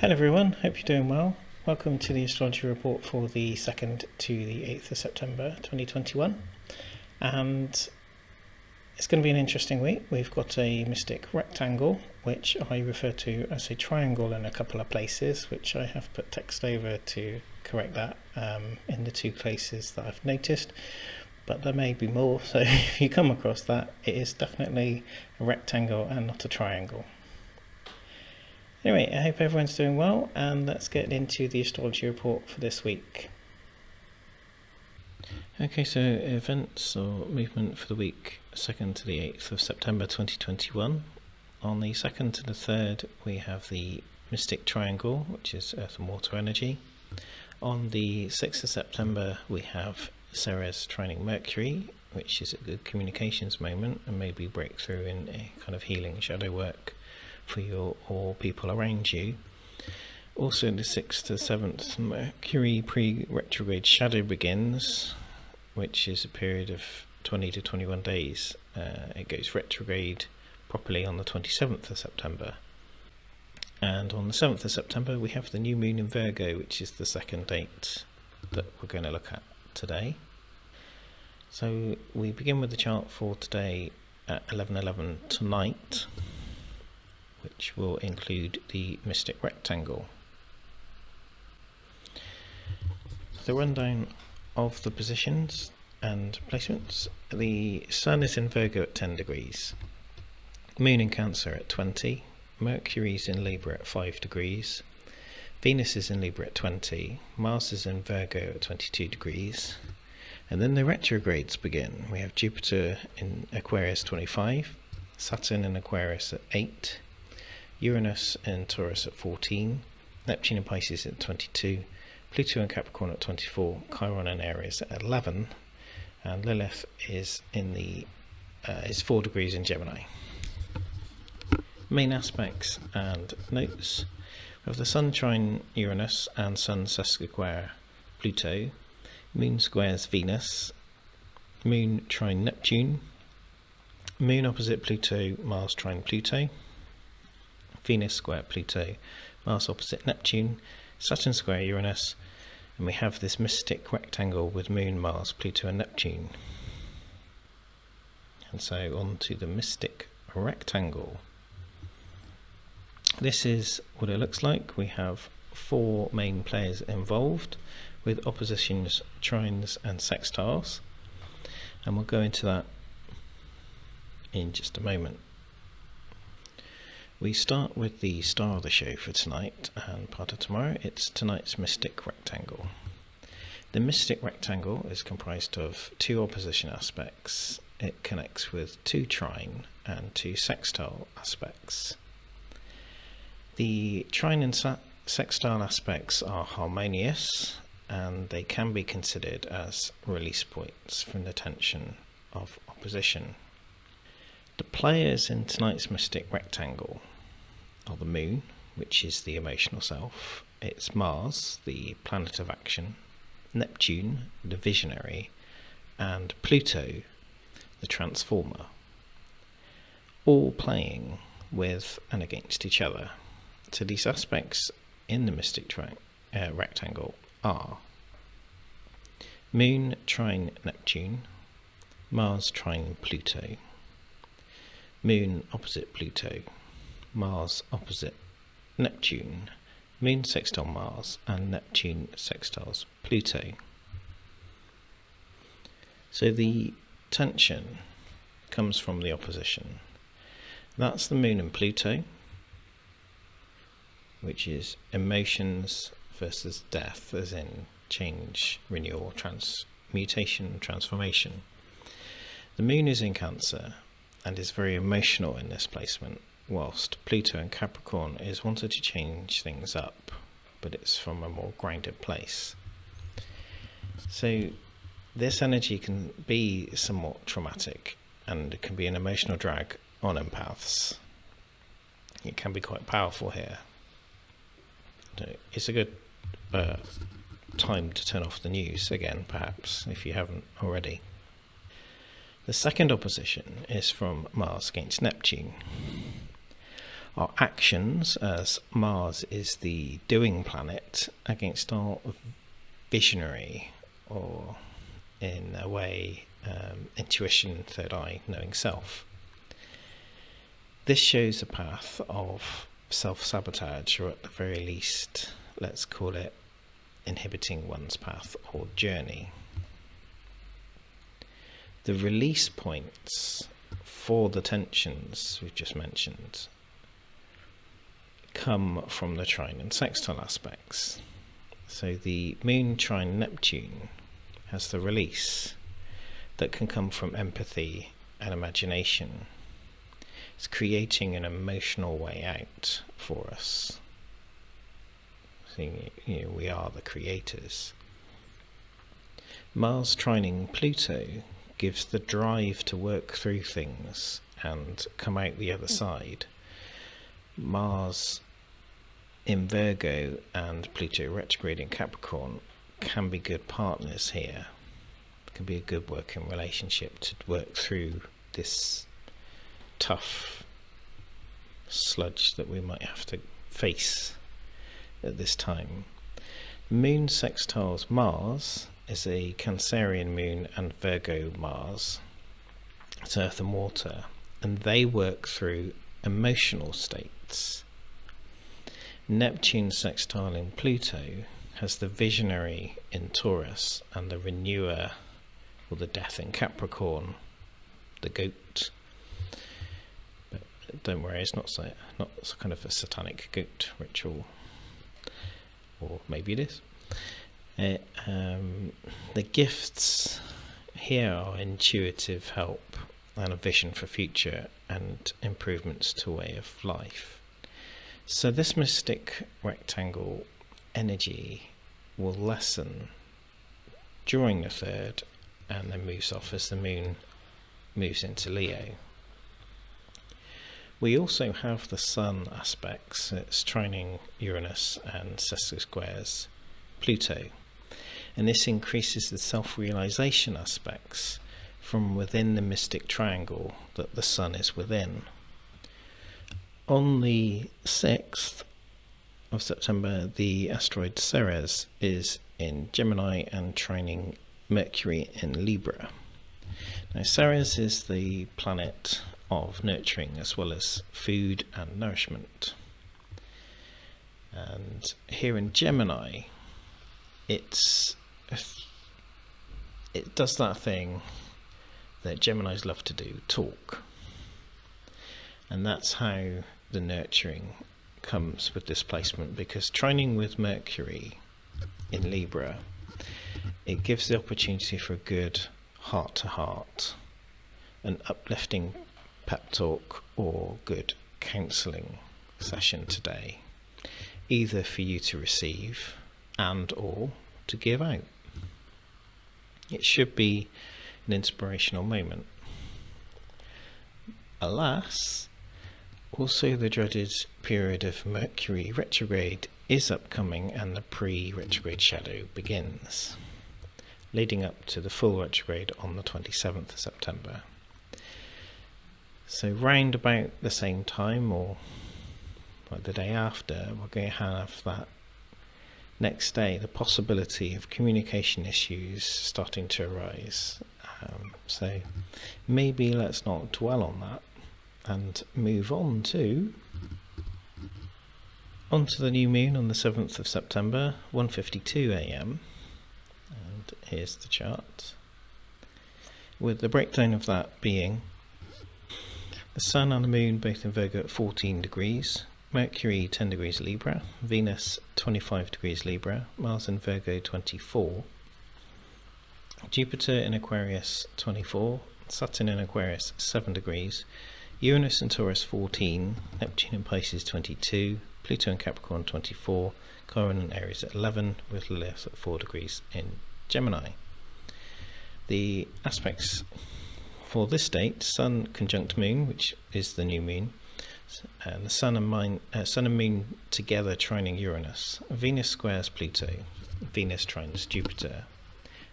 Hello everyone, hope you're doing well. Welcome to the astrology report for the 2nd to the 8th of September 2021. And it's going to be an interesting week. We've got a mystic rectangle, which I refer to as a triangle in a couple of places, which I have put text over to correct that in the two places that I've noticed. But there may be more, so if you come across that, it is definitely a rectangle and not a triangle. Anyway, I hope everyone's doing well, and let's get into the astrology report for this week. Okay, so events or movement for the week 2nd to the 8th of September 2021. On the 2nd to the 3rd, we have the mystic triangle, which is earth and water energy. On the 6th of September, we have Ceres trining Mercury, which is a good communications moment and maybe breakthrough in a kind of healing shadow work for you or people around you. Also the 6th to 7th, Mercury pre-retrograde shadow begins, which is a period of 20 to 21 days. It goes retrograde properly on the 27th of September. And on the 7th of September we have the new moon in Virgo, which is the second date that we're going to look at today. So we begin with the chart for today at 11:11 tonight, which will include the mystic rectangle. The rundown of the positions and placements. The Sun is in Virgo at 10 degrees, Moon in Cancer at 20, Mercury is in Libra at 5 degrees, Venus is in Libra at 20, Mars is in Virgo at 22 degrees, and then the retrogrades begin. We have Jupiter in Aquarius 25, Saturn in Aquarius at 8, Uranus in Taurus at 14, Neptune in Pisces at 22, Pluto in Capricorn at 24, Chiron in Aries at 11, and Lilith is in is 4 degrees in Gemini. Main aspects and notes. We have the Sun trine Uranus and Sun sesquisquare Pluto, Moon squares Venus, Moon trine Neptune, Moon opposite Pluto, Mars trine Pluto, Venus square Pluto, Mars opposite Neptune, Saturn square Uranus, and we have this mystic rectangle with Moon, Mars, Pluto and Neptune. And so on to the mystic rectangle. This is what it looks like. We have 4 main players involved with oppositions, trines and sextiles, and we'll go into that in just a moment. We start with the star of the show for tonight and part of tomorrow. It's tonight's mystic rectangle. The mystic rectangle is comprised of 2 opposition aspects. It connects with 2 trine and 2 sextile aspects. The trine and sextile aspects are harmonious, and they can be considered as release points from the tension of opposition. The players in tonight's mystic rectangle are the Moon, which is the emotional self, it's Mars, the planet of action, Neptune, the visionary, and Pluto, the transformer, all playing with and against each other. So these aspects in the mystic rectangle are Moon trine Neptune, Mars trine Pluto, Moon opposite Pluto, Mars opposite Neptune, Moon sextile Mars, and Neptune sextiles Pluto. So the tension comes from the opposition. That's the Moon and Pluto, which is emotions versus death, as in change, renewal, transmutation, transformation. The Moon is in Cancer and is very emotional in this placement, whilst Pluto in Capricorn is wanted to change things up, but it's from a more grounded place. So this energy can be somewhat traumatic, and it can be an emotional drag on empaths. It can be quite powerful here. It's a good time to turn off the news again, perhaps, if you haven't already. The second opposition is from Mars against Neptune. our actions, as Mars is the doing planet, against our visionary, or in a way, intuition, third eye, knowing self. This shows a path of self-sabotage, or at the very least, let's call it inhibiting one's path or journey. The release points for the tensions we've just mentioned come from the trine and sextile aspects. So the moon trine Neptune has the release that can come from empathy and imagination. It's creating an emotional way out for us. So, we are the creators. Mars trining Pluto gives the drive to work through things and come out the other side. Mars in Virgo and Pluto retrograde in Capricorn can be good partners here. It can be a good working relationship to work through this tough sludge that we might have to face at this time. Moon sextiles Mars is a Cancerian moon and Virgo Mars. It's earth and water, and they work through emotional states. Neptune sextiling Pluto has the visionary in Taurus and the renewer, or the death, in Capricorn, the goat. But don't worry, it's not kind of a satanic goat ritual, or maybe it is. The gifts here are intuitive help and a vision for future and improvements to way of life. So this mystic rectangle energy will lessen during the third and then moves off as the moon moves into Leo. We also have the sun aspects. It's trining Uranus and sesqui squares Pluto, and this increases the self-realization aspects from within the mystic triangle that the sun is within. On the 6th of September, the asteroid Ceres is in Gemini and trining Mercury in Libra. Now, Ceres is the planet of nurturing as well as food and nourishment. And here in Gemini, it does that thing that Geminis love to do, talk. And that's how the nurturing comes with this placement, because trining with Mercury in Libra, it gives the opportunity for a good heart-to-heart, an uplifting pep talk or good counselling session today, either for you to receive and or to give out. It should be an inspirational moment. Alas, also the dreaded period of Mercury retrograde is upcoming, and the pre-retrograde shadow begins, leading up to the full retrograde on the 27th of September. So round about the same time, or like the day after, we're going to have that next day, the possibility of communication issues starting to arise. So maybe let's not dwell on that and move on to the new moon on the 7th of September, 1:52 a.m. And here's the chart, with the breakdown of that being the Sun and the Moon both in Virgo at 14 degrees, Mercury 10 degrees Libra, Venus 25 degrees Libra, Mars in Virgo 24, Jupiter in Aquarius 24, Saturn in Aquarius 7 degrees, Uranus in Taurus 14, Neptune in Pisces 22, Pluto in Capricorn 24, Chiron in Aries at 11, with Lilith at 4 degrees in Gemini. The aspects for this date: Sun conjunct Moon, which is the new moon, and the Sun and Moon together trining Uranus, Venus squares Pluto, Venus trines Jupiter,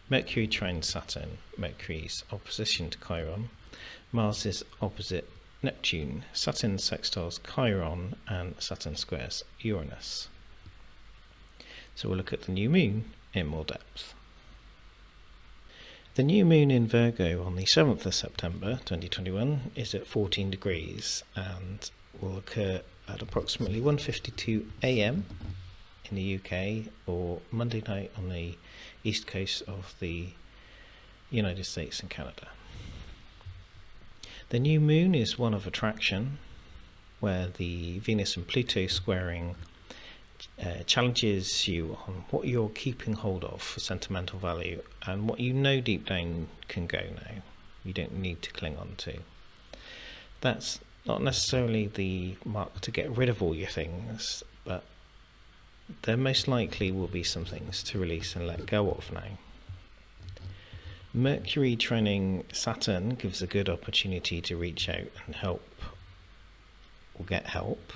Mercury trines Saturn, Mercury's opposition to Chiron, Mars is opposite Neptune, Saturn sextiles Chiron, and Saturn squares Uranus. So we'll look at the new moon in more depth. The new moon in Virgo on the 7th of September 2021 is at 14 degrees and will occur at approximately 1:52 AM in the UK or Monday night on the east coast of the United States and Canada. The new moon is one of attraction, where the Venus and Pluto squaring challenges you on what you're keeping hold of for sentimental value and what you know deep down can go now. You don't need to cling on to. That's not necessarily the mark to get rid of all your things, but there most likely will be some things to release and let go of now. Mercury trining Saturn gives a good opportunity to reach out and help or get help,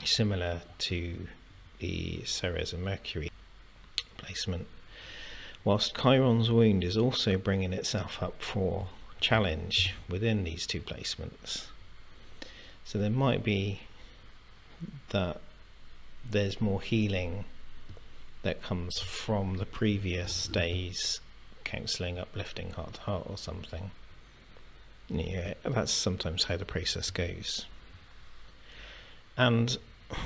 similar to the Ceres and Mercury placement, whilst Chiron's wound is also bringing itself up for challenge within these two placements. So there might be that there's more healing that comes from the previous days, counselling, uplifting, heart to heart or something. Yeah, that's sometimes how the process goes. And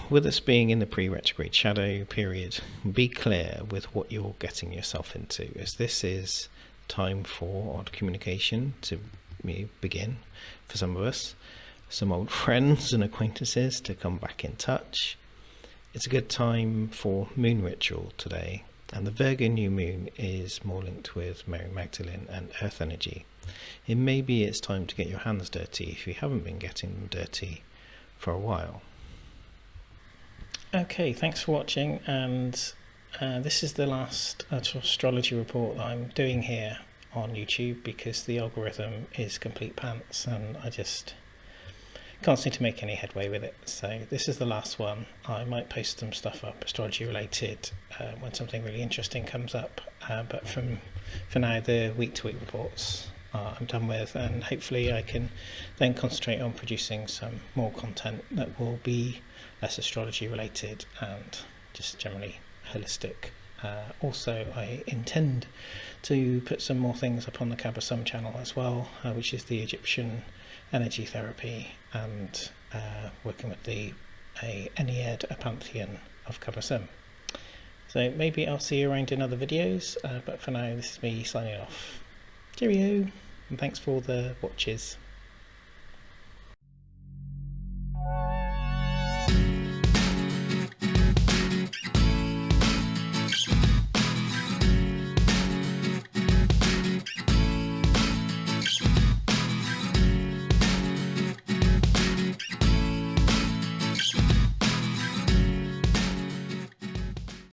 with us being in the pre-retrograde shadow period, be clear with what you're getting yourself into, as this is time for odd communication to begin for some of us, some old friends and acquaintances to come back in touch. It's a good time for moon ritual today, and the Virgo new moon is more linked with Mary Magdalene and earth energy. It may be it's time to get your hands dirty if you haven't been getting them dirty for a while. Okay, thanks for watching, and this is the last astrology report that I'm doing here on YouTube because the algorithm is complete pants and I just can't seem to make any headway with it. So this is the last one. I might post some stuff up astrology related when something really interesting comes up, but for now the week to week reports I'm done with, and hopefully I can then concentrate on producing some more content that will be less astrology related and just generally holistic. Also I intend to put some more things up on the Kabbasum channel as well, which is the Egyptian energy therapy, and working with the Ennead, a pantheon of Kabbasum. So maybe I'll see you around in other videos, but for now this is me signing off. Cheerio, and thanks for all the watches.